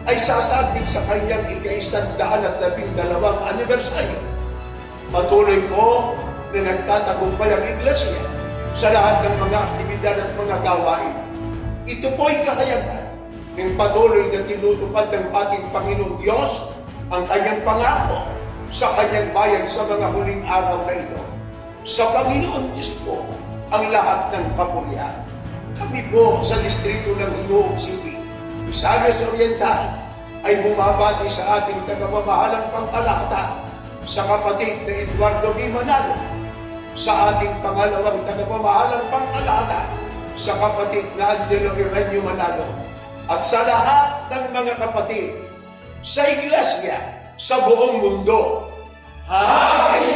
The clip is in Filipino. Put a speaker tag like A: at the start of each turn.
A: ay sasabit sa kanyang ika-112 anniversary. Patuloy po na nagtatagumpay ang Iglesia sa lahat ng mga aktibidad at mga gawain. Ito po'y kahayagan ng patuloy na tinutupad ng ating Panginoong Diyos ang kanyang pangako sa kanyang bayan sa mga huling araw na ito. Sa Panginoon Diyos po ang lahat ng kapurihan. Kami po sa distrito ng Iloog City, Visayas Oriental, ay bumabati sa ating tagapamahalang pangkalahatan, sa kapatid na Eduardo B. Manalo, sa ating pangalawang tagapamahalang pangkalahatan, sa kapatid na Angelo Irenio Manalo, at sa lahat ng mga kapatid sa Iglesia sa buong mundo. Happy